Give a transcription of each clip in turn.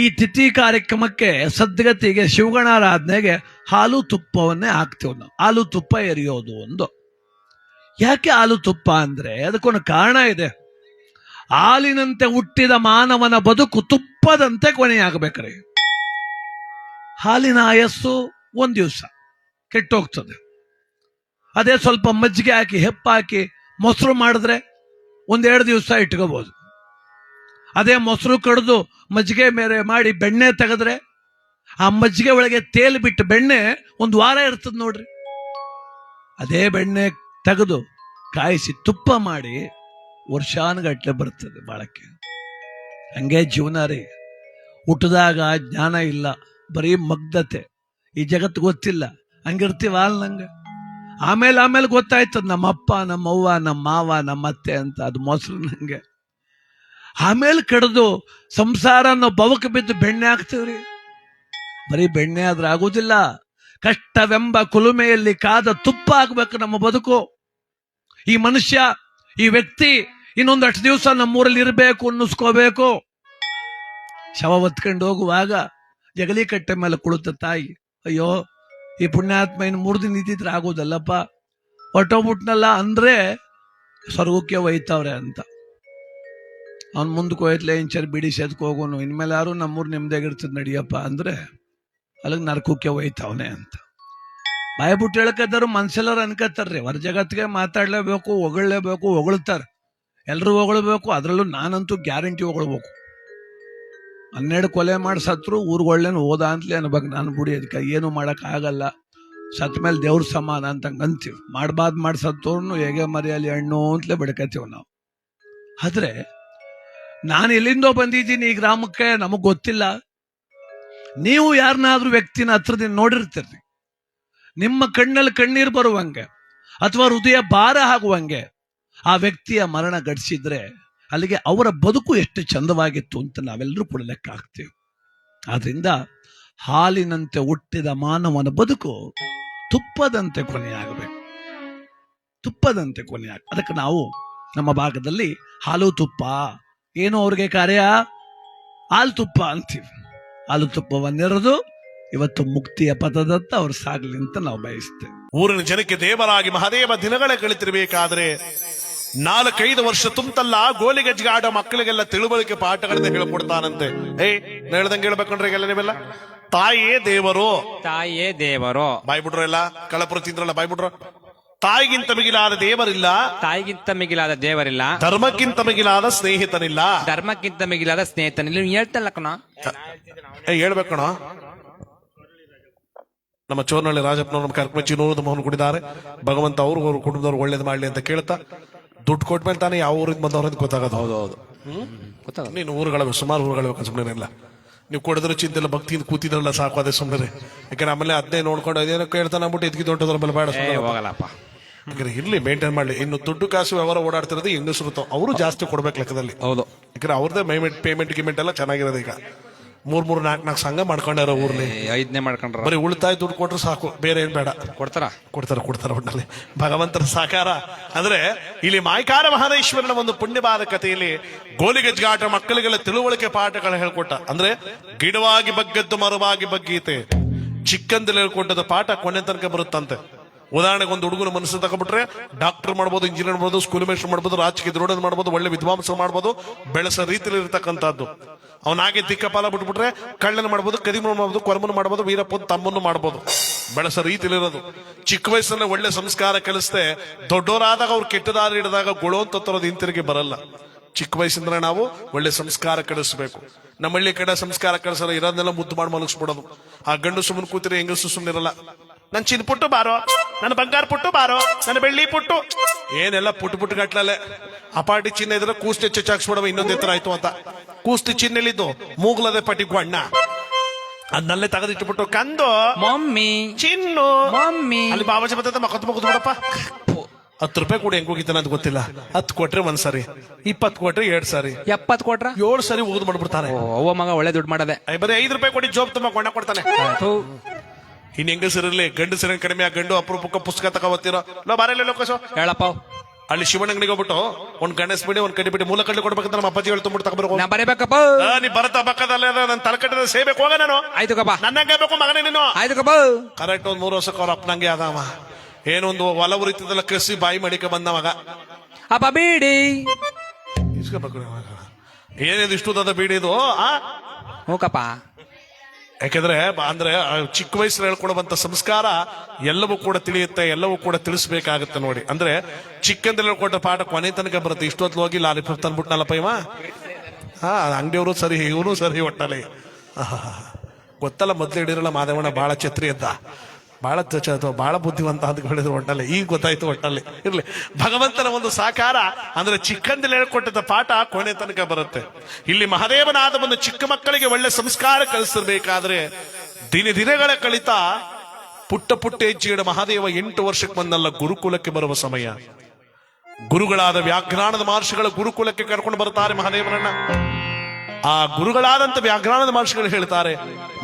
ಈ ತಿಥಿ ಕಾರ್ಯಕ್ರಮಕ್ಕೆ ಸದ್ಗತಿಗೆ ಶಿವಗಣಾರಾಧನೆಗೆ ಹಾಲು ತುಪ್ಪವನ್ನೇ ಹಾಕ್ತೇವೆ ನಾವು. ಹಾಲು ತುಪ್ಪ ಎರಿಯೋದು ಒಂದು. ಯಾಕೆ ಹಾಲು ತುಪ್ಪ ಅಂದ್ರೆ ಅದಕ್ಕೊಂದು ಕಾರಣ ಇದೆ. ಹಾಲಿನಂತೆ ಹುಟ್ಟಿದ ಮಾನವನ ಬದುಕು ತುಪ್ಪದಂತೆ ಕೊನೆಯಾಗಬೇಕ್ರಿ. ಹಾಲಿನ ಆಯಸ್ಸು ಒಂದ್ ದಿವಸ ಕೆಟ್ಟೋಗ್ತದೆ. ಅದೇ ಸ್ವಲ್ಪ ಮಜ್ಜಿಗೆ ಹಾಕಿ ಹೆಪ್ಪಾಕಿ ಮೊಸರು ಮಾಡಿದ್ರೆ 1-2 ದಿವಸ ಇಟ್ಕೋಬಹುದು. ಅದೇ ಮೊಸರು ಕಡ್ದು ಮಜ್ಜಿಗೆ ಮೇರೆ ಮಾಡಿ ಬೆಣ್ಣೆ ತೆಗೆದ್ರೆ ಆ ಮಜ್ಜಿಗೆ ಒಳಗೆ ತೇಲ್ ಬಿಟ್ಟು ಬೆಣ್ಣೆ 1 ವಾರ ಇರ್ತದೆ ನೋಡ್ರಿ. ಅದೇ ಬೆಣ್ಣೆ ತೆಗೆದು ಕಾಯಿಸಿ ತುಪ್ಪ ಮಾಡಿ ವರ್ಷಾನುಗಟ್ಲೆ ಬರ್ತದೆ ಬಾಳಕ್ಕೆ. ಹಂಗೆ ಜೀವನ ರೀ. ಹುಟ್ಟಿದಾಗ ಜ್ಞಾನ ಇಲ್ಲ, ಬರೀ ಮಗ್ಧತೆ, ಈ ಜಗತ್ತು ಗೊತ್ತಿಲ್ಲ, ಹಂಗಿರ್ತೀವ ನಂಗೆ. ಆಮೇಲೆ ಗೊತ್ತಾಯ್ತದ ನಮ್ಮಪ್ಪ ನಮ್ಮವ್ವ ನಮ್ಮ ಮಾವ ನಮ್ಮ ಅತ್ತೆ ಅಂತ. ಅದು ಮೊಸರು ನಂಗೆ. ಆಮೇಲೆ ಕಡ್ದು ಸಂಸಾರ ನಾವು ಬವಕ ಬಿದ್ದು ಬೆಣ್ಣೆ ಹಾಕ್ತೀವ್ರಿ. ಬರೀ ಬೆಣ್ಣೆ ಆದ್ರೆ ಆಗುದಿಲ್ಲ. ಕಷ್ಟವೆಂಬ ಕುಲುಮೆಯಲ್ಲಿ ಕಾದ ತುಪ್ಪ ಆಗ್ಬೇಕು ನಮ್ಮ ಬದುಕು. ಈ ಮನುಷ್ಯ, ಈ ವ್ಯಕ್ತಿ ಇನ್ನೊಂದಷ್ಟು ದಿವಸ ನಮ್ಮೂರಲ್ಲಿ ಇರಬೇಕು ಅನ್ನಿಸ್ಕೋಬೇಕು. ಶವ ಹೊತ್ಕೊಂಡು ಹೋಗುವಾಗ ಜಗಲಿ ಕಟ್ಟೆ ಮೇಲೆ ಕುಳಿತ ತಾಯಿ, ಅಯ್ಯೋ ಈ ಪುಣ್ಯಾತ್ಮ ಇನ್ನು 3 ದಿನ ಇದ್ದಿದ್ರೆ ಆಗೋದಲ್ಲಪ್ಪ, ಹೊಟ್ಟೋಗ್ಬಿಟ್ನಲ್ಲ ಅಂದ್ರೆ ಸ್ವರ್ಗಕ್ಕೆ ಒಯ್ತಾವ್ರೆ ಅಂತ. ಅವ್ನು ಮುಂದಕ್ಕೆ ಹೋಯ್ತಲೆ ಇಂಚರ್ ಬಿಡಿ ಸೇದ್ಕೊ ಹೋಗೋನು, ಇನ್ಮೇಲೆ ಯಾರು ನಮ್ಮೂರು ನೆಮ್ಮದಿಯಾಗಿರ್ತದೆ ನಡಿಯಪ್ಪ ಅಂದ್ರೆ ಅಲ್ಲಿಗೆ ನರಕಕ್ಕೆ ಒಯ್ತಾವನೆ ಅಂತ. ಬಾಯಿ ಬಿಟ್ಟು ಹೇಳ್ಕತ್ತಾರು ಮನ್ಸೆಲ್ಲರು ಅನ್ಕತ್ತಾರ್ರಿ. ಹೊರ ಜಗತ್ತಿಗೆ ಮಾತಾಡ್ಲೇಬೇಕು, ಹೊಗಳಲೇಬೇಕು, ಹೊಗಳ್ತಾರೆ, ಎಲ್ರು ಹೊಗಳ್ಬೇಕು. ಅದ್ರಲ್ಲೂ ನಾನಂತೂ ಗ್ಯಾರಂಟಿ ಹೊಗಳ್ಬೇಕು. 12 ಕೊಲೆ ಮಾಡಿ ಸತ್ರು ಊರ್ಗೊಳ್ಳೇನು ಹೋದ ಅಂತಲೇ ಅನ್ಬೇಕು. ನಾನು ಬಿಡಿ ಅದಕ್ಕೆ ಏನು ಮಾಡಕ್ ಆಗಲ್ಲ, ಸತ್ ಮೇಲೆ ದೇವ್ರ ಸಮಾನ ಅಂತ ಅಂತೀವಿ. ಮಾಡಿ ಸತ್ತೋರ್ನು ಹೇಗೆ ಮರೆಯಲಿ ಹಣ್ಣು ಅಂತಲೇ ಬಡ್ಕತೀವಿ ನಾವು. ಆದ್ರೆ ನಾನು ಎಲ್ಲಿಂದೋ ಬಂದಿದ್ದೀನಿ ಈ ಗ್ರಾಮಕ್ಕೆ, ನಮಗ್ ಗೊತ್ತಿಲ್ಲ. ನೀವು ಯಾರನ್ನಾದ್ರೂ ವ್ಯಕ್ತಿನ ಹತ್ರದಿಂದ ನೋಡಿರ್ತೀರಿ. ನಿಮ್ಮ ಕಣ್ಣಲ್ಲಿ ಕಣ್ಣೀರು ಬರುವಂಗೆ ಅಥವಾ ಹೃದಯ ಭಾರ ಆಗುವಂಗೆ ಆ ವ್ಯಕ್ತಿಯ ಮರಣ ಘಟಿಸಿದ್ರೆ ಅಲ್ಲಿಗೆ ಅವರ ಬದುಕು ಎಷ್ಟು ಚಂದವಾಗಿತ್ತು ಅಂತ ನಾವೆಲ್ಲರೂ ಕೂಡ ಲೆಕ್ಕ ಹಾಕ್ತೇವೆ. ಆದ್ರಿಂದ ಹಾಲಿನಂತೆ ಹುಟ್ಟಿದ ಮಾನವನ ಬದುಕು ತುಪ್ಪದಂತೆ ಕೊನೆಯಾಗಬೇಕು. ತುಪ್ಪದಂತೆ ಕೊನೆಯಾಗ, ಅದಕ್ಕೆ ನಾವು ನಮ್ಮ ಭಾಗದಲ್ಲಿ ಹಾಲು ತುಪ್ಪ, ಏನು ಅವ್ರಿಗೆ ಕಾರ್ಯ ಹಾಲು ತುಪ್ಪ ಅಂತೀವಿ. ಹಾಲು ತುಪ್ಪವನ್ನೆರೆದು ಇವತ್ತು ಮುಕ್ತಿಯ ಪಥದತ್ತ ಅವ್ರು ಸಾಗ್ಲಿ ಅಂತ ನಾವು ಬಯಸ್ತೇವೆ. ಊರಿನ ಜನಕ್ಕೆ ದೇವರಾಗಿ ಮಹಾದೇವ ದಿನಗಳೇ ಕಳಿತಿರ್ಬೇಕಾದ್ರೆ 4-5 ವರ್ಷ ತುಂಬಲ್ಲ ಗೋಲಿಗಜ್ಜಿಗೆ ಆಡೋ ಮಕ್ಕಳಿಗೆಲ್ಲ ತಿಳುವಳಿಕೆ ಪಾಠಗಳನ್ನ ಹೇಳ್ಕೊಡ್ತಾನಂತೆ. ಹೇಳ್ದಂಗೆ ಹೇಳ್ಬೇಕಂಡ್ರೆ ಎಲ್ಲ ನೀವೆಲ್ಲ ತಾಯಿಯೇ ದೇವರು, ತಾಯಿಯೇ ದೇವರು. ಬಾಯ್ಬಿಟ್ರು ಎಲ್ಲ ಕಳಪುರ ತಿಂದ್ರಲ್ಲ, ಬಾಯ್ಬಿಟ್ರು. ತಾಯಿಗಿಂತ ಮಿಗಿಲಾದ ದೇವರಿಲ್ಲ, ತಾಯಿಗಿಂತ ಮಿಗಿಲಾದ ದೇವರಿಲ್ಲ, ಧರ್ಮಕ್ಕಿಂತ ಮಿಗಿಲಾದ ಸ್ನೇಹಿತನಿಲ್ಲ, ಧರ್ಮಕ್ಕಿಂತ ಮಿಗಿಲಾದ ಸ್ನೇಹಿತನಿಲ್ಲ. ನೀವು ಹೇಳ್ತಲ್ಲ ಕಣ, ಹೇಳ್ಬೇಕಣ. ನಮ್ಮ ಚೋರ್ನಳ್ಳಿ ರಾಜಪ್ಪನವ್ರ ನಮ್ಮ ಕರ್ಕಮಚ್ಚಿ ನೂರದ ಮೋಹನ್ ಕುಡಿದಾರೆ. ಭಗವಂತ ಅವ್ರು ಕುಟುಂಬದವ್ರು ಒಳ್ಳೇದು ಮಾಡ್ಲಿ ಅಂತ ಕೇಳ್ತಾ, ದುಡ್ಡು ಕೊಟ್ಮೇಲೆ ತಾನೇ ಯಾವ ಊರಿಂದ ಬಂದವ್ರಿಂದ ಗೊತ್ತಾಗೋದು. ಹೌದೌದು, ನೀನು ಊರುಗಳು ಸುಮಾರು ಊರುಗಳು ಸುಮ್ಮನೆ ಇಲ್ಲ. ನೀವು ಕೊಡಿದ್ರೆ ಚಿಂತೆಲ್ಲ ಭಕ್ತಿಯಿಂದ ಕೂತಿದ್ರಲ್ಲ ಸಾಕು, ಅದೇ ಸುಮ್ಮನೆ. ಯಾಕಂದ್ರೆ ಆಮೇಲೆ ಅದನ್ನೇ ನೋಡ್ಕೊಂಡು ಅದೇನೋ ಕೇಳ್ತಾನೆ ಅಂದ್ಬಿಟ್ಟು ಎದ್ಗಿ ದೊಡ್ಡದ್ರ ಮೇಲೆ ಬೇಡ ಹೋಗಲ್ಲಪ್ಪ. ಯಾಕಂದ್ರೆ ಇರ್ಲಿ ಮೇಂಟೈನ್ ಮಾಡ್ಲಿ. ಇನ್ನು ದುಡ್ಡು ಕಾಸು ವ್ಯವಹಾರ ಓಡಾಡ್ತಿರೋದು ಹೆಂಗಸರು, ಅವರು ಜಾಸ್ತಿ ಕೊಡ್ಬೇಕು ಲೆಕ್ಕದಲ್ಲಿ. ಹೌದು, ಯಾಕಂದ್ರೆ ಅವ್ರದ್ದೇ ಪೇಮೆಂಟ್ ಗಿಮೆಂಟ್ ಎಲ್ಲ ಚೆನ್ನಾಗಿರೋದು. ಈಗ 3-4 ಸಂಘ ಮಾಡ್ಕೊಂಡಾರ ಊರ್ಲಿ. 5ನೇ ಮಾಡ್ಕೊಂಡ್ರ. ಬರೀ ಉಳಿತಾಯ ದುಡ್ಡು ಕೊಟ್ರು ಸಾಕು, ಬೇರೆ ಏನ್ ಬೇಡ. ಕೊಡ್ತಾರ ಒಟ್ಟಲ್ಲಿ ಭಗವಂತನ ಸಾಕಾರ. ಅಂದ್ರೆ ಇಲ್ಲಿ ಮಾಯ್ಕಾರ ಮಹದೇಶ್ವರನ ಒಂದು ಪುಣ್ಯವಾದ ಕಥೆಯಲ್ಲಿ ಗೋಲಿಗಜ್ಜಾಟ ಮಕ್ಕಳಿಗೆಲ್ಲ ತಿಳುವಳಿಕೆ ಪಾಠಗಳು ಹೇಳ್ಕೊಟ್ಟ. ಅಂದ್ರೆ ಗಿಡವಾಗಿ ಬಗ್ಗದ್ದು ಮರವಾಗಿ ಬಗ್ಗೀತೆ, ಚಿಕ್ಕಂದಲ್ಲಿ ಹೇಳ್ಕೊಟ್ಟದ ಪಾಠ ಕೊನೆ ತನಕ ಬರುತ್ತಂತೆ. ಉದಾಹರಣೆಗೆ ಒಂದು ಹುಡುಗನ ಮನಸ್ಸು ತಗೊಂಡ್ಬಿಟ್ರೆ ಡಾಕ್ಟರ್ ಮಾಡ್ಬೋದು, ಇಂಜಿನಿಯರ್ ಮಾಡ್ಬೋದು, ಸ್ಕೂಲ್ ಮೇಸ್ಟರ್ ಮಾಡ್ಬೋದು, ರಾಜಕೀಯ ದ್ರೋಣ ಮಾಡ್ಬೋದು, ಒಳ್ಳೆ ವಿದ್ವಾಂಸ ಮಾಡ್ಬೋದು. ಬೆಳೆಸೋ ರೀತಿಯಲ್ಲಿ ಇರ್ತಕ್ಕಂಥದ್ದು. ಅವನಾಗೆ ದಿಕ್ಕಪಾಲ ಬಿಟ್ಬಿಟ್ರೆ ಕಳ್ಳನ ಮಾಡ್ಬೋದು, ಕದಿಮನ ಮಾಡ್ಬೋದು, ಕೊರಮನ ಮಾಡ್ಬೋದು, ವೀರಪ್ಪನ ತಮ್ಮನ್ನು ಮಾಡ್ಬೋದು. ಬೆಳೆಸೋ ರೀತಿಲಿರೋದು. ಚಿಕ್ಕ ವಯಸ್ಸನ್ನ ಒಳ್ಳೆ ಸಂಸ್ಕಾರ ಕಲಿಸ್ದೆ ದೊಡ್ಡವರಾದಾಗ ಅವ್ರು ಕೆಟ್ಟದಾರಿ ಹಿಡಿದಾಗ ಗೊಳೋ ಅಂತ ತರೋದು ಹಿಂತಿರುಗಿ ಬರಲ್ಲ. ಚಿಕ್ಕ ವಯಸ್ಸಿಂದ ನಾವು ಒಳ್ಳೆ ಸಂಸ್ಕಾರ ಕಲಿಸ್ಬೇಕು. ನಮ್ಮ ಹಳ್ಳಿ ಕಡೆ ಸಂಸ್ಕಾರ ಕಲಿಸಲ್ಲ, ಇರೋದನ್ನೆಲ್ಲ ಮುದ್ದು ಮಾಡಿ ಮಲಗಿಸ್ಬಿಡೋದು. ಆ ಗಂಡು ಸುಮ್ಮನೆ ಕೂತಿರಿ, ಹೆಂಗಸು ಸುಮ್ಮನಿರಲ್ಲ. ನನ್ ಚಿನ್ನ ಪುಟ್ಟು ಬಾರೋ, ನನ್ನ ಬಂಗಾರ ಪುಟ್ಟು ಬಾರೋ, ನನ್ನ ಬೆಳ್ಳಿ ಪುಟ್ಟು, ಏನೆಲ್ಲ ಪುಟ್ಟು ಗಟ್ಲಲ್ಲೇ. ಅಪಾಟಿ ಚಿನ್ನ ಇದ್ರೆ ಕೂಸ್ಟೆ ಚಚ್ಚಾಕ್ಸ್ಬಿಡವ, ಇನ್ನೊಂದು ಎತ್ತರ ಆಯ್ತು ಅಂತ. ಕೂಸ್ತಿ ಚಿನ್ನೆಲಿದ್ದು ಮೂಗ್ಲದೆ ಪಟಿಗೂ ಅಣ್ಣ ಅದನ್ನಲ್ಲೇ ತೆಗೆದಿಟ್ಬಿಟ್ಟು ಕಂದು ಮಮ್ಮಿ ಚಿನ್ನು ಮಮ್ಮಿ ಅಲ್ಲಿ ಬಾಬಾಜಿ ಬರ್ತದೆ ಮಕ್ಕತ್ ಮುಗಿದ್ ಬಿಡಪ್ಪ. 10 ರೂಪಾಯಿ ಕೂಡ ಹೆಂಗ್ ಹೋಗಿತ್ತಾನ ಅಂತ ಗೊತ್ತಿಲ್ಲ. 10 ಕೊಟ್ರೆ 1 ಸಾರಿ, 20 ಕೊಟ್ರೆ 2 ಸಾರಿ, 70 ಕೊಟ್ರ 7 ಸಾರಿ ಹೋಗುದ್ ಮಾಡ್ಬಿಡ್ತಾನೆ. ಅವ್ವ ಮಗ ಒಳ್ಳೆ ದುಡ್ಡು ಮಾಡದೆ. ಬರೀ 5 ರೂಪಾಯಿ ಕೊಡಿ ಜೋಬ್ ತುಂಬ ಕೊಂಡ ಕೊಡ್ತಾನೆ. ಇನ್ ಹೆಂಗಸರಿರ್ಲಿ ಗಂಡಸರ ಕಡಿಮೆ, ಆ ಗಂಡು ಅಪರೂಪಕ್ಕ ಪುಸ್ತಕ ತಗೋತೀರೋ ಲೋ ಬಾರಲ್ಲ ಲೋಕಸೋ ಹೇಳಪ್ಪ. ಅಲ್ಲಿ ಶಿವಣ್ಣಂಗನಿಗೆ ಹೋಗ್ಬಿಟ್ಟು ಒಂದ್ ಗಣೇಶ್ ಬಿಡಿ ಒಂದ್ ಕಡಿ ಬಿಡಿ ಮೂಲ ಕಡ್ಲಿ ಕೊಡ್ಬೇಕಂತ ನಮ್ಮ ಅಪ್ಪಾಜಿ ಹೇಳ್ತು ತಗೊಂಡ್ಬರ್ಬೇಕು. ನಾ ಬರೀಬೇಕಪ್ಪ. ನೀ ಬರತಾ ಬಕ್ಕದಲ್ಲ ನನ್ನ ತಲಕಟ್ಟಿದ ಸೇಬೇಕು ಹೋಗ ನಾನು. ಆಯ್ತು ಕಪ್ಪ. ನನ್ನಂಗೆ ಬೇಕು ಮಗನೇ ನೀನು. ಆಯ್ತು ಕಪ್ಪ. ಕರೆಕ್ಟ್ ಒಂದ್ 3 ವರ್ಷಕ್ಕೆ ಅವ್ರ ಅಪ್ಪನಂಗೆ ಆದವ. ಏನೊಂದು ಹೊಲ ಉರಿತದಲ್ಲ ಕಸಿ ಬಾಯಿ ಮಡಿಕ ಬಂದ ಮಗ. ಅಪ್ಪ ಬೀಡಿ ಇಸ್ಕೋಬೇಕು. ಏನಿದು ಇಷ್ಟು ದೊಡ್ಡ ಬೀಡಿದು? ಹೋಗಪ್ಪ. ಯಾಕೆಂದ್ರೆ ಅಂದ್ರೆ ಚಿಕ್ಕ ವಯಸ್ಸಲ್ಲಿ ಹೇಳ್ಕೊಡುವಂತ ಸಂಸ್ಕಾರ ಎಲ್ಲವೂ ಕೂಡ ತಿಳಿಯುತ್ತೆ, ಎಲ್ಲವೂ ಕೂಡ ತಿಳಿಸ್ಬೇಕಾಗತ್ತೆ ನೋಡಿ. ಅಂದ್ರೆ ಚಿಕ್ಕಂದಲ್ಲಿ ಹೇಳ್ಕೊಟ್ಟ ಪಾಠ ಕೊನೆ ತನಕ ಬರುತ್ತೆ. ಇಷ್ಟೊತ್ತು ಹೋಗಿ ಲಾಲಿಪಾಪ್ ತಂದ್ಬಿಟ್ನಲ್ಲಪ್ಪ ಇವ. ಅಂಗಡಿಯವರು ಸರಿ, ಇವನು ಸರಿ ಒಟ್ಟಲ್ಲಿ. ಗೊತ್ತಲ್ಲ ಮೊದ್ಲು ಹಿಡಿರಲ್ಲ ಮಾದೇವಣ್ಣ ಬಹಳ ಛತ್ರಿ ಅಂತ, ಬಹಳ ಬುದ್ಧಿವಂತ ಅಂತ ಹೇಳಿದ್ರು ಒಟ್ಟಲ್ಲಿ. ಈಗ ಗೊತ್ತಾಯ್ತು ಒಟ್ಟಲ್ಲಿ. ಇರ್ಲಿ, ಭಗವಂತನ ಒಂದು ಸಾಕಾರ ಅಂದ್ರೆ ಚಿಕ್ಕಂದಲ್ಲಿ ಹೇಳ್ಕೊಟ್ಟಿದ್ದ ಪಾಠ ಕೊನೆ ತನಕ ಬರುತ್ತೆ. ಇಲ್ಲಿ ಮಹಾದೇವನಾದವನ್ನು ಚಿಕ್ಕ ಮಕ್ಕಳಿಗೆ ಒಳ್ಳೆ ಸಂಸ್ಕಾರ ಕಲಿಸಬೇಕಾದ್ರೆ ದಿನಗಳ ಕಳಿತ ಪುಟ್ಟ ಹೆಜ್ಜೆಯ ಮಹಾದೇವ 8 ವರ್ಷಕ್ಕೆ ಬಂದಲ್ಲ ಗುರುಕುಲಕ್ಕೆ ಬರುವ ಸಮಯ. ಗುರುಗಳಾದ ವ್ಯಾಘ್ರಾನದ ಮಹರ್ಷಿಗಳ ಗುರುಕುಲಕ್ಕೆ ಕರ್ಕೊಂಡು ಬರ್ತಾರೆ ಮಹಾದೇವನನ್ನ. ಆ ಗುರುಗಳಾದಂತ ವ್ಯಾಘ್ರಾನದ ಮಹರ್ಷಿಗಳು ಹೇಳ್ತಾರೆ,